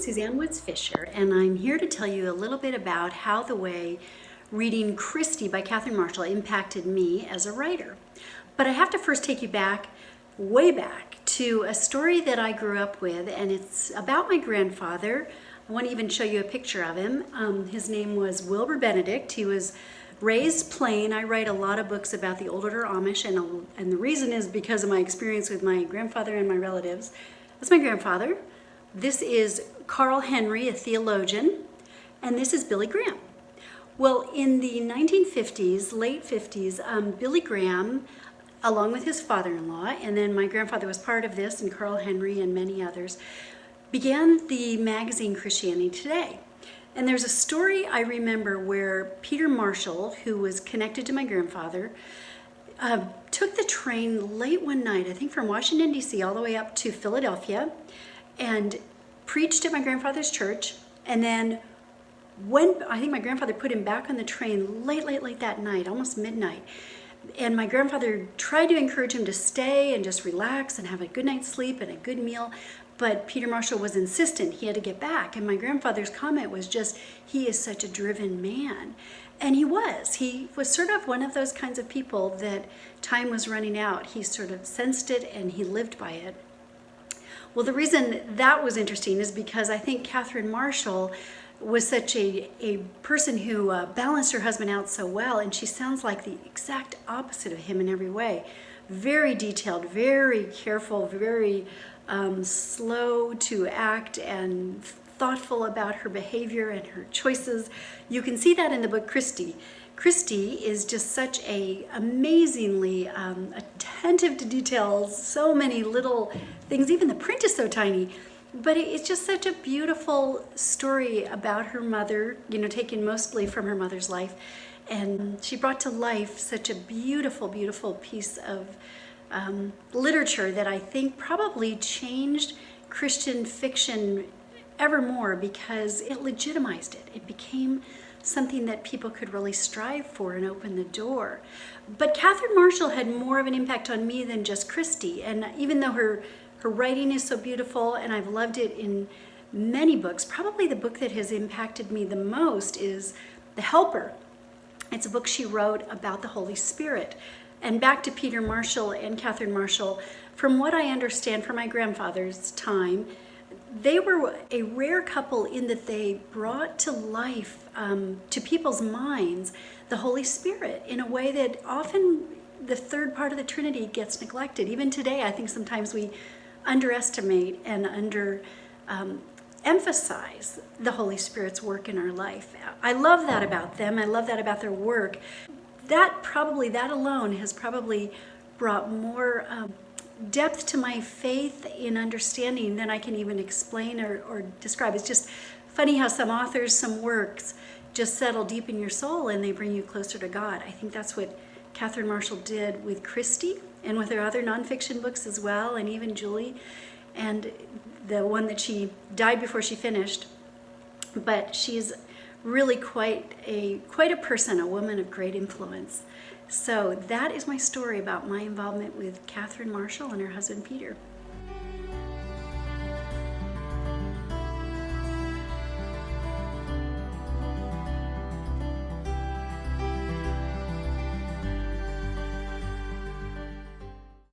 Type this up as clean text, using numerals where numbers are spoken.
Suzanne Woods-Fisher, and I'm here to tell you a little bit about how the way reading Christy by Catherine Marshall impacted me as a writer. But I have to first take you back, way back, to a story that I grew up with, and it's about my grandfather. I want to even show you a picture of him. His name was Wilbur Benedict. He was raised plain. I write a lot of books about the older Amish, and the reason is because of my experience with my grandfather and my relatives. That's my grandfather. This is Carl Henry, a theologian, and this is Billy Graham. Well, in the 1950s, late 50s, Billy Graham, along with his father-in-law, and then my grandfather was part of this, and Carl Henry and many others, began the magazine Christianity Today. And there's a story I remember where Peter Marshall, who was connected to my grandfather, took the train late one night, I think from Washington, D.C., all the way up to Philadelphia, and preached at my grandfather's church. And then when I think my grandfather put him back on the train late that night, almost midnight. And my grandfather tried to encourage him to stay and just relax and have a good night's sleep and a good meal. But Peter Marshall was insistent he had to get back. And my grandfather's comment was just, he is such a driven man. And he was sort of one of those kinds of people that time was running out. He sort of sensed it and he lived by it. Well, the reason that was interesting is because I think Catherine Marshall was such a person who balanced her husband out so well, and she sounds like the exact opposite of him in every way. Very detailed, very careful, very slow to act, and thoughtful about her behavior and her choices. You can see that in the book Christy. Christy is just such a amazingly attentive to details, so many little things, even the print is so tiny, but it's just such a beautiful story about her mother, taken mostly from her mother's life, and she brought to life such a beautiful, beautiful piece of literature that I think probably changed Christian fiction ever more because it legitimized it. It became something that people could really strive for and open the door. But Catherine Marshall had more of an impact on me than just Christy. And even though her writing is so beautiful and I've loved it in many books, probably the book that has impacted me the most is The Helper. It's a book she wrote about the Holy Spirit. And back to Peter Marshall and Catherine Marshall, from what I understand from my grandfather's time, they were a rare couple in that they brought to life, to people's minds, the Holy Spirit in a way that often the third part of the Trinity gets neglected. Even today, I think sometimes we underestimate and emphasize the Holy Spirit's work in our life. I love that about them. I love that about their work. That alone has probably brought more depth to my faith in understanding than I can even explain or describe. It's just funny how some authors, some works just settle deep in your soul and they bring you closer to God. I think that's what Catherine Marshall did with Christy and with her other nonfiction books as well, and even Julie, and the one that she died before she finished. But she's really quite a person, a woman of great influence. So that is my story about my involvement with Catherine Marshall and her husband Peter.